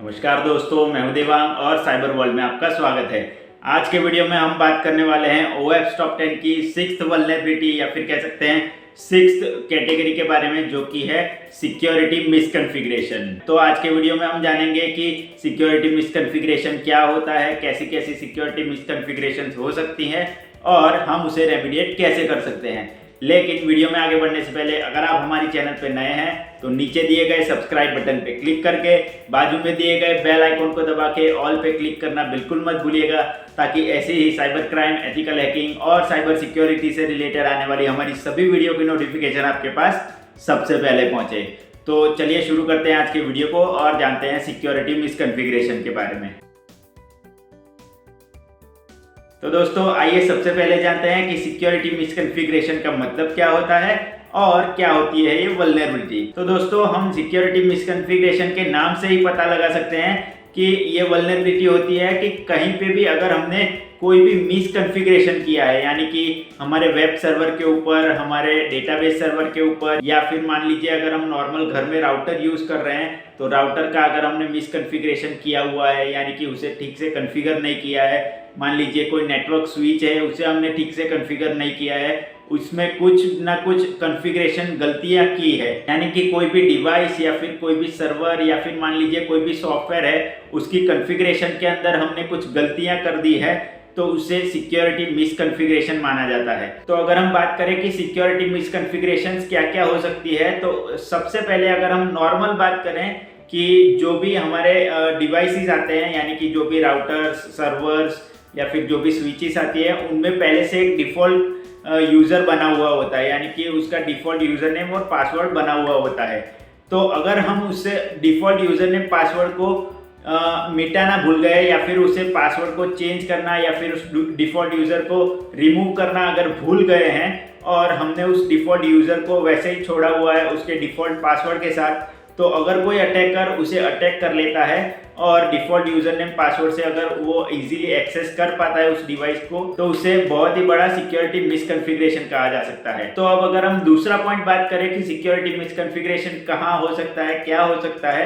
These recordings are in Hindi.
नमस्कार दोस्तों, मैं हूं देवांग और साइबर वर्ल्ड में आपका स्वागत है। आज के वीडियो में हम बात करने वाले हैं OWASP टॉप 10 की 6th वल्नरेबिलिटी या फिर कह सकते हैं 6th कैटेगरी के बारे में, जो कि है सिक्योरिटी मिसकॉन्फ़िगरेशन। तो आज के वीडियो में हम जानेंगे कि सिक्योरिटी मिसकॉन्फ़िगरेशन क्या होता है, कैसी कैसी सिक्योरिटी मिसकॉन्फ़िगरेशन हो सकती हैं और हम उसे रेमेडिएट कैसे कर सकते हैं। लेकिन वीडियो में आगे बढ़ने से पहले अगर आप हमारी चैनल पर नए हैं तो नीचे दिए गए सब्सक्राइब बटन पे क्लिक करके बाजू में दिए गए बेल आइकन को दबा के ऑल पे क्लिक करना बिल्कुल मत भूलिएगा, ताकि ऐसे ही साइबर क्राइम, एथिकल हैकिंग और साइबर सिक्योरिटी से रिलेटेड आने वाली हमारी सभी वीडियो की नोटिफिकेशन आपके पास सबसे पहले पहुंचे। तो चलिए शुरू करते हैं आज के वीडियो को और जानते हैं सिक्योरिटी मिसकॉन्फ़िगरेशन के बारे में। तो दोस्तों आइए सबसे पहले जानते हैं कि सिक्योरिटी मिसकॉन्फ़िगरेशन का मतलब क्या होता है और क्या होती है ये वल्नरेबिलिटी। तो दोस्तों हम सिक्योरिटी मिसकॉन्फ़िगरेशन के नाम से ही पता लगा सकते हैं कि ये वल्नरेबिलिटी होती है कि कहीं पे भी अगर हमने कोई भी मिसकॉन्फ़िगरेशन किया है, यानी कि हमारे वेब सर्वर के ऊपर, हमारे डेटाबेस सर्वर के ऊपर, या फिर मान लीजिए अगर हम नॉर्मल घर में राउटर यूज़ कर रहे हैं तो राउटर का अगर हमने मिसकॉन्फ़िगरेशन किया हुआ है, यानी कि उसे ठीक से कॉन्फ़िगर नहीं किया है, मान लीजिए कोई नेटवर्क स्विच है उसे हमने ठीक से कॉन्फ़िगर नहीं किया है, उसमें कुछ ना कुछ कॉन्फ़िगरेशन गलतियां की है, यानी कि कोई भी डिवाइस या फिर कोई भी सर्वर या फिर मान लीजिए कोई भी सॉफ्टवेयर है उसकी कॉन्फ़िगरेशन के अंदर हमने कुछ गलतियां कर दी है, तो उसे सिक्योरिटी मिसकॉन्फ़िगरेशन माना जाता है। तो अगर हम बात करें कि सिक्योरिटी मिसकॉन्फ़िगरेशंस क्या क्या हो सकती है, तो सबसे पहले अगर हम नॉर्मल बात करें कि जो भी हमारे डिवाइसेस आते हैं, यानी कि जो भी राउटर्स, सर्वर्स या फिर जो भी स्विचेस आती है, उनमें पहले से एक डिफ़ॉल्ट यूज़र बना हुआ होता है, यानी कि उसका डिफ़ॉल्ट यूज़र नेम और पासवर्ड बना हुआ होता है। तो अगर हम उससे डिफ़ॉल्ट यूज़र नेम पासवर्ड को मिटाना भूल गए या फिर उसे पासवर्ड को चेंज करना या फिर उस डिफ़ॉल्ट यूज़र को रिमूव करना अगर भूल गए हैं और हमने उस डिफ़ॉल्ट यूज़र को वैसे ही छोड़ा हुआ है उसके डिफ़ॉल्ट पासवर्ड के साथ, तो अगर कोई अटैकर उसे अटैक कर लेता है और डिफ़ॉल्ट यूज़र नेम पासवर्ड से अगर वो इजीली एक्सेस कर पाता है उस डिवाइस को, तो उसे बहुत ही बड़ा सिक्योरिटी मिसकॉन्फ़िगरेशन कहा जा सकता है। तो अब अगर हम दूसरा पॉइंट बात करें कि सिक्योरिटी मिसकॉन्फ़िगरेशन कहाँ हो सकता है, क्या हो सकता है,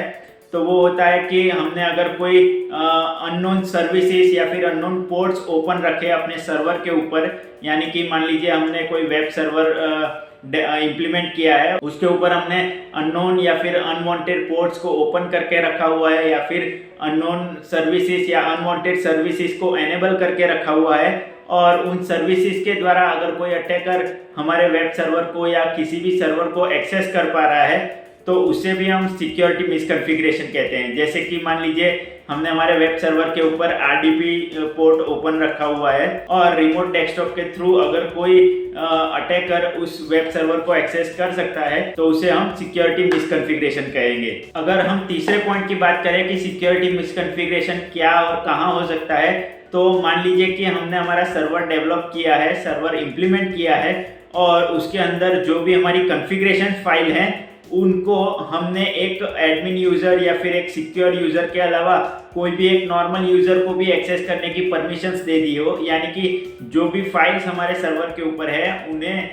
तो वो होता है कि हमने अगर कोई अननोन सर्विसेज या फिर अननोन पोर्ट्स ओपन रखे अपने सर्वर के ऊपर, यानी कि मान लीजिए हमने कोई वेब सर्वर इम्प्लीमेंट किया है, उसके ऊपर हमने अननोन या फिर अनवांटेड पोर्ट्स को ओपन करके रखा हुआ है या फिर अननोन सर्विसेज या अनवांटेड सर्विसेज को एनेबल करके रखा हुआ है, और उन सर्विसेज के द्वारा अगर कोई अटैकर हमारे वेब सर्वर को या किसी भी सर्वर को एक्सेस कर पा रहा है, तो उसे भी हम सिक्योरिटी मिसकॉन्फ़िगरेशन कहते हैं। जैसे कि मान लीजिए हमने हमारे वेब सर्वर के ऊपर RDP पोर्ट ओपन रखा हुआ है और रिमोट डेस्कटॉप के थ्रू अगर कोई अटैकर उस वेब सर्वर को एक्सेस कर सकता है, तो उसे हम सिक्योरिटी मिसकॉन्फ़िगरेशन कहेंगे। अगर हम तीसरे पॉइंट की बात करें कि सिक्योरिटी मिसकॉन्फ़िगरेशन क्या और कहाँ हो सकता है, तो मान लीजिए कि हमने हमारा सर्वर डेवलप किया है, सर्वर इम्प्लीमेंट किया है और उसके अंदर जो भी हमारी कॉन्फ़िगरेशन फाइल है उनको हमने एक एडमिन यूज़र या फिर एक सिक्योर यूज़र के अलावा कोई भी एक नॉर्मल यूज़र को भी एक्सेस करने की परमिशंस दे दी हो, यानी कि जो भी फाइल्स हमारे सर्वर के ऊपर है उन्हें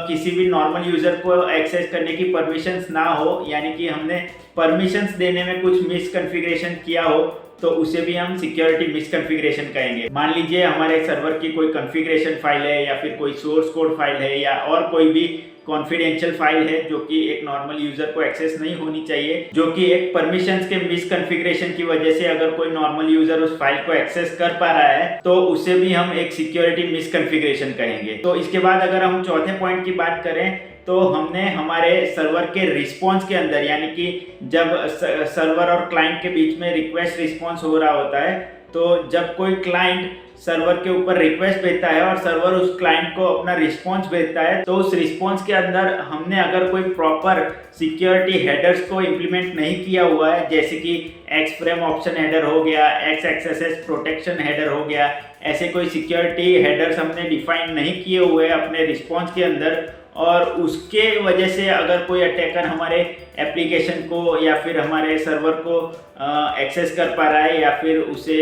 किसी भी नॉर्मल यूज़र को एक्सेस करने की परमिशंस ना हो, यानी कि हमने परमिशंस देने में कुछ मिसकॉन्फ़िगरेशन किया हो, तो उसे भी हम सिक्योरिटी मिसकॉन्फ़िगरेशन कहेंगे। मान लीजिए हमारे सर्वर की कोई कॉन्फ़िगरेशन फाइल है या फिर कोई सोर्स कोड फाइल है या और कोई भी कॉन्फिडेंशियल फाइल है जो कि एक नॉर्मल यूजर को एक्सेस नहीं होनी चाहिए, जो कि एक परमिशंस के मिसकॉन्फ़िगरेशन की वजह से अगर कोई नॉर्मल यूजर उस फाइल को एक्सेस कर पा रहा है, तो उसे भी हम एक सिक्योरिटी मिसकॉन्फ़िगरेशन कहेंगे। तो इसके बाद अगर हम चौथे पॉइंट की बात करें, तो हमने हमारे सर्वर के रिस्पॉन्स के अंदर, यानी कि जब सर्वर और क्लाइंट के बीच में रिक्वेस्ट रिस्पॉन्स हो रहा होता है, तो जब कोई क्लाइंट सर्वर के ऊपर रिक्वेस्ट भेजता है और सर्वर उस क्लाइंट को अपना रिस्पॉन्स भेजता है, तो उस रिस्पॉन्स के अंदर हमने अगर कोई प्रॉपर सिक्योरिटी हेडर्स को इम्प्लीमेंट नहीं किया हुआ है, जैसे कि एक्सफ्रेम ऑप्शन हेडर हो गया, XSS प्रोटेक्शन हेडर हो गया, ऐसे कोई सिक्योरिटी हेडर्स हमने डिफाइन नहीं किए हुए अपने रिस्पॉन्स के अंदर, और उसके वजह से अगर कोई अटैकर हमारे एप्लीकेशन को या फिर हमारे सर्वर को एक्सेस कर पा रहा है या फिर उसे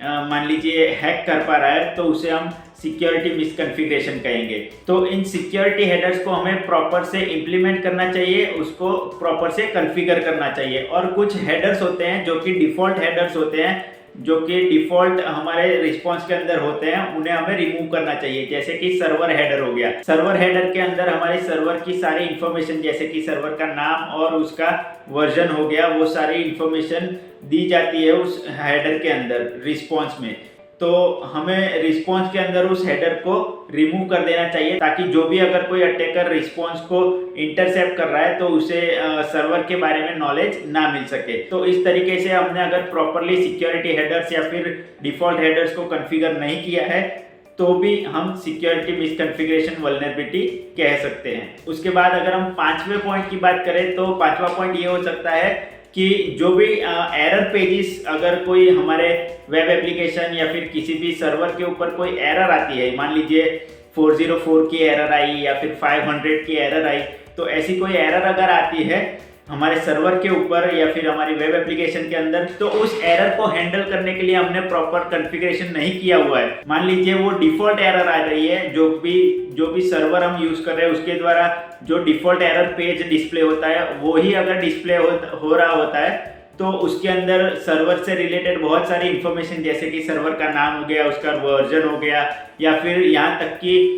मान लीजिए हैक कर पा रहा है, तो उसे हम सिक्योरिटी मिसकॉन्फ़िगरेशन कहेंगे। तो इन सिक्योरिटी हेडर्स को हमें प्रॉपर से इम्प्लीमेंट करना चाहिए, उसको प्रॉपर से कॉन्फ़िगर करना चाहिए। और कुछ हेडर्स होते हैं जो कि डिफ़ॉल्ट हेडर्स होते हैं, जो कि डिफ़ॉल्ट हमारे रिस्पॉन्स के अंदर होते हैं, उन्हें हमें रिमूव करना चाहिए। जैसे कि सर्वर हेडर हो गया। सर्वर हेडर के अंदर हमारे सर्वर की सारी इन्फॉर्मेशन, जैसे कि सर्वर का नाम और उसका वर्जन हो गया, वो सारी इन्फॉर्मेशन दी जाती है उस हेडर के अंदर रिस्पॉन्स में। तो हमें रिस्पॉन्स के अंदर उस हेडर को रिमूव कर देना चाहिए, ताकि जो भी अगर कोई अटैकर रिस्पॉन्स को इंटरसेप्ट कर रहा है तो उसे सर्वर के बारे में नॉलेज ना मिल सके। तो इस तरीके से हमने अगर प्रॉपरली सिक्योरिटी हेडर्स या फिर डिफ़ॉल्ट हेडर्स को कॉन्फ़िगर नहीं किया है, तो भी हम सिक्योरिटी मिसकॉन्फ़िगरेशन वल्नरेबिलिटी कह सकते हैं। उसके बाद अगर हम 5वें पॉइंट की बात करें, तो 5वां पॉइंट ये हो सकता है कि जो भी एरर पेजेस, अगर कोई हमारे वेब एप्लीकेशन या फिर किसी भी सर्वर के ऊपर कोई एरर आती है, मान लीजिए 404 की एरर आई या फिर 500 की एरर आई, तो ऐसी कोई एरर अगर आती है हमारे सर्वर के ऊपर या फिर हमारी वेब एप्लीकेशन के अंदर, तो उस एरर को हैंडल करने के लिए हमने प्रॉपर कॉन्फ़िगरेशन नहीं किया हुआ है। मान लीजिए वो डिफ़ॉल्ट एरर आ रही है, जो भी सर्वर हम यूज़ कर रहे हैं उसके द्वारा जो डिफ़ॉल्ट एरर पेज डिस्प्ले होता है, वो ही अगर डिस्प्ले हो रहा होता है, तो उसके अंदर सर्वर से रिलेटेड बहुत सारी इन्फॉर्मेशन, जैसे कि सर्वर का नाम हो गया, उसका वर्जन हो गया, या फिर यहाँ तक कि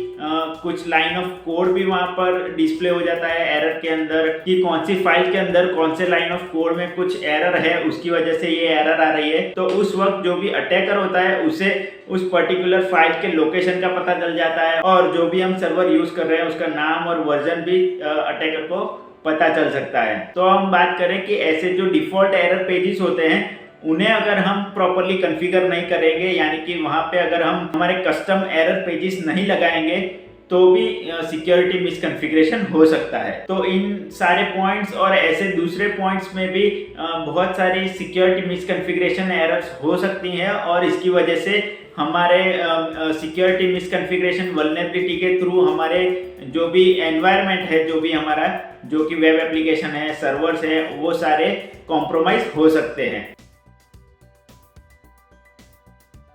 कुछ लाइन ऑफ कोड भी वहाँ पर डिस्प्ले हो जाता है एरर के अंदर, कि कौन सी फाइल के अंदर कौन से लाइन ऑफ कोड में कुछ एरर है, उसकी वजह से ये एरर आ रही है। तो उस वक्त जो भी अटैकर होता है उसे उस पर्टिकुलर फाइल के लोकेशन का पता चल जाता है, और जो भी हम सर्वर यूज कर रहे हैं उसका नाम और वर्जन भी अटैकर को पता चल सकता है। तो हम बात करें कि ऐसे जो डिफ़ॉल्ट एरर पेजेस होते हैं, उन्हें अगर हम प्रॉपरली कॉन्फ़िगर नहीं करेंगे, यानी कि वहाँ पे अगर हम हमारे कस्टम एरर पेजेस नहीं लगाएंगे, तो भी सिक्योरिटी मिसकॉन्फ़िगरेशन हो सकता है। तो इन सारे पॉइंट्स और ऐसे दूसरे पॉइंट्स में भी बहुत सारी सिक्योरिटी मिसकॉन्फ़िगरेशन एरर्स हो सकती हैं, और इसकी वजह से हमारे सिक्योरिटी मिसकॉन्फ़िगरेशन वल्नरेबिलिटी के थ्रू हमारे जो भी एनवायरनमेंट है, जो भी हमारा जो कि वेब एप्लीकेशन है, सर्वर्स है, वो सारे कॉम्प्रोमाइज हो सकते हैं।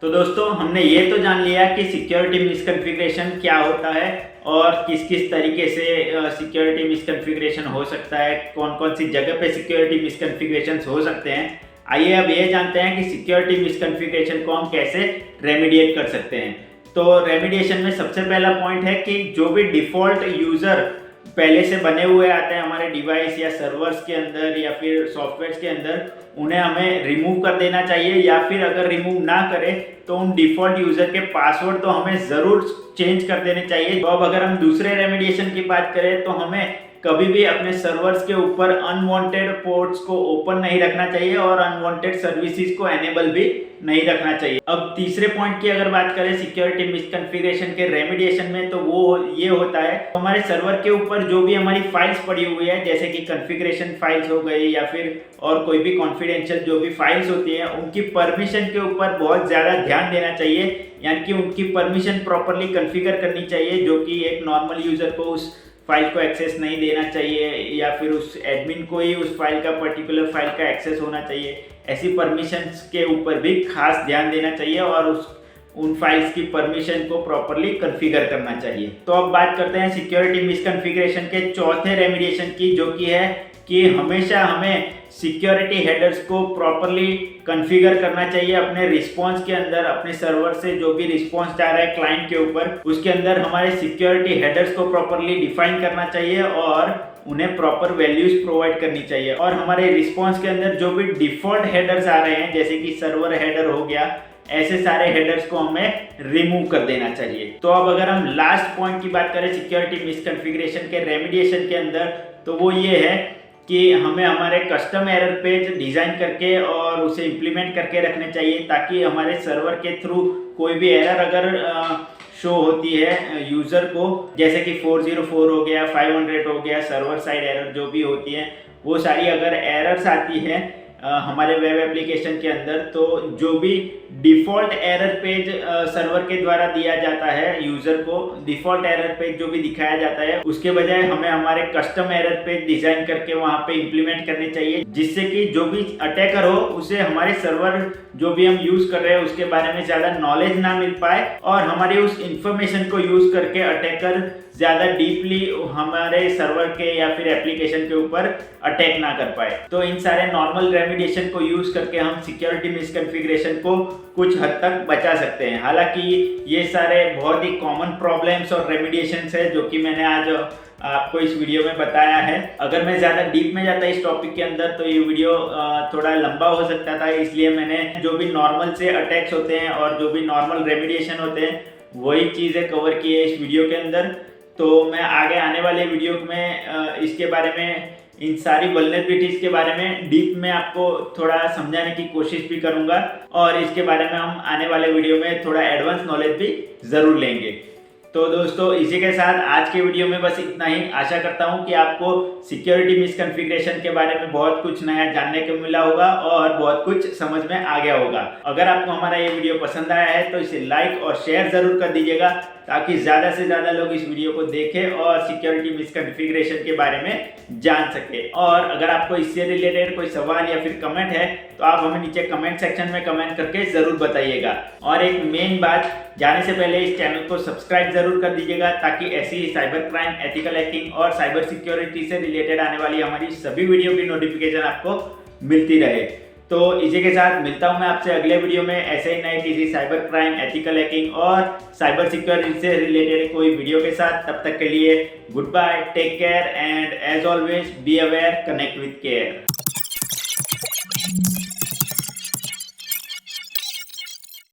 तो दोस्तों, हमने ये तो जान लिया कि सिक्योरिटी मिसकॉन्फ़िगरेशन क्या होता है और किस किस तरीके से सिक्योरिटी मिसकॉन्फ़िगरेशन हो सकता है, कौन कौन सी जगह पे सिक्योरिटी मिसकॉन्फ़िगरेशंस हो सकते हैं। आइए अब ये जानते हैं कि सिक्योरिटी मिसकॉन्फ़िगरेशन को हम कैसे रेमेडिएट कर सकते हैं। तो रेमेडिएशन में सबसे पहला पॉइंट है कि जो भी डिफ़ॉल्ट यूज़र पहले से बने हुए आते हैं हमारे डिवाइस या सर्वर्स के अंदर या फिर सॉफ्टवेयर्स के अंदर, उन्हें हमें रिमूव कर देना चाहिए, या फिर अगर रिमूव ना करें तो उन डिफ़ॉल्ट यूज़र के पासवर्ड तो हमें ज़रूर चेंज कर देने चाहिए। तो अब अगर हम दूसरे रेमेडिएशन की बात करें, तो हमें कभी भी अपने सर्वर्स के ऊपर अनवांटेड पोर्ट्स को ओपन नहीं रखना चाहिए और अनवांटेड सर्विसेज को एनेबल भी नहीं रखना चाहिए। अब तीसरे पॉइंट की अगर बात करें सिक्योरिटी मिसकॉन्फ़िगरेशन के रेमेडिएशन में, तो वो ये होता है हमारे सर्वर के ऊपर जो भी हमारी फाइल्स पड़ी हुई है, जैसे कि कॉन्फ़िगरेशन फाइल्स हो गई या फिर और कोई भी कॉन्फिडेंशियल जो भी फाइल्स होती हैं, उनकी परमिशन के ऊपर बहुत ज़्यादा ध्यान देना चाहिए, यानी कि उनकी परमिशन प्रॉपरली कॉन्फ़िगर करनी चाहिए, जो कि एक नॉर्मल यूज़र को उस फाइल को एक्सेस नहीं देना चाहिए, या फिर उस एडमिन को ही उस फाइल का पर्टिकुलर फाइल का एक्सेस होना चाहिए। ऐसी परमिशंस के ऊपर भी खास ध्यान देना चाहिए और उन फाइल्स की परमिशन को प्रॉपरली कॉन्फ़िगर करना चाहिए। तो अब बात करते हैं सिक्योरिटी मिसकॉन्फ़िगरेशन के चौथे रेमेडिएशन की, जो कि है कि हमेशा हमें सिक्योरिटी हेडर्स को प्रॉपरली कॉन्फ़िगर करना चाहिए अपने रिस्पॉन्स के अंदर। अपने सर्वर से जो भी रिस्पॉन्स जा रहा है क्लाइंट के ऊपर, उसके अंदर हमारे सिक्योरिटी हेडर्स को प्रॉपरली डिफाइन करना चाहिए और उन्हें प्रॉपर वैल्यूज प्रोवाइड करनी चाहिए। और हमारे रिस्पॉन्स के अंदर जो भी डिफ़ॉल्ट हेडर्स आ रहे हैं, जैसे कि सर्वर हेडर हो गया, ऐसे सारे हेडर्स को हमें रिमूव कर देना चाहिए। तो अब अगर हम लास्ट पॉइंट की बात करें सिक्योरिटी मिसकॉन्फ़िगरेशन के रेमेडिएशन के अंदर, तो वो ये है कि हमें हमारे कस्टम एरर पेज डिज़ाइन करके और उसे इम्प्लीमेंट करके रखने चाहिए, ताकि हमारे सर्वर के थ्रू कोई भी एरर अगर शो होती है यूज़र को, जैसे कि 404 हो गया, 500 हो गया, सर्वर साइड एरर जो भी होती है, वो सारी अगर एरर्स आती है हमारे वेब एप्लीकेशन के अंदर, तो जो भी डिफ़ॉल्ट एरर पेज सर्वर के द्वारा दिया जाता है यूज़र को, डिफ़ॉल्ट एरर पेज जो भी दिखाया जाता है, उसके बजाय हमें हमारे कस्टम एरर पेज डिज़ाइन करके वहाँ पे इम्प्लीमेंट करने चाहिए, जिससे कि जो भी अटैकर हो उसे हमारे सर्वर जो भी हम यूज कर रहे हैं उसके बारे में ज्यादा नॉलेज ना मिल पाए और हमारे उस इंफॉर्मेशन को यूज करके अटैकर ज्यादा डीपली हमारे सर्वर के या फिर एप्लीकेशन के ऊपर अटैक ना कर पाए। तो इन सारे नॉर्मल रेमिडिएशन को यूज करके हम सिक्योरिटी मिसकॉन्फ़िगरेशन को कुछ हद तक बचा सकते हैं। हालांकि ये सारे बहुत ही कॉमन प्रॉब्लम्स और रेमिडिएशंस है जो कि मैंने आज आपको इस वीडियो में बताया है। अगर मैं ज़्यादा डीप में जाता इस टॉपिक के अंदर तो ये वीडियो थोड़ा लंबा हो सकता था, इसलिए मैंने जो भी नॉर्मल से अटैक्स होते हैं और जो भी नॉर्मल रेमिडिएशन होते हैं वही चीज़ें कवर की है इस वीडियो के अंदर। तो मैं आगे आने वाले वीडियो में इसके बारे में, इन सारी वल्नरेबिलिटीज के बारे में डीप में आपको थोड़ा समझाने की कोशिश भी करूंगा और इसके बारे में हम आने वाले वीडियो में थोड़ा एडवांस नॉलेज भी ज़रूर लेंगे। तो दोस्तों इसी के साथ आज के वीडियो में बस इतना ही। आशा करता हूं कि आपको सिक्योरिटी मिसकॉन्फ़िगरेशन के बारे में बहुत कुछ नया जानने को मिला होगा और बहुत कुछ समझ में आ गया होगा। अगर आपको हमारा ये वीडियो पसंद आया है तो इसे लाइक और शेयर ज़रूर कर दीजिएगा ताकि ज़्यादा से ज़्यादा लोग इस वीडियो को देखें और सिक्योरिटी मिसकॉन्फ़िगरेशन के बारे में जान सके। और अगर आपको इससे रिलेटेड कोई सवाल या फिर कमेंट है तो आप हमें नीचे कमेंट सेक्शन में कमेंट करके ज़रूर बताइएगा। और एक मेन बात, जाने से पहले इस चैनल को सब्सक्राइब जरूर कर दीजिएगा ताकि ऐसी ही साइबर क्राइम, एथिकल हैकिंग और साइबर सिक्योरिटी से रिलेटेड आने वाली हमारी सभी वीडियो की नोटिफिकेशन आपको मिलती रहे। तो इसी के साथ मिलता हूं मैं आपसे अगले वीडियो में ऐसे ही नए किसी साइबर क्राइम, एथिकल हैकिंग और साइबर सिक्योरिटी से रिलेटेड कोई वीडियो के साथ। तब तक के लिए good bye, take care and as always be aware, connect with care.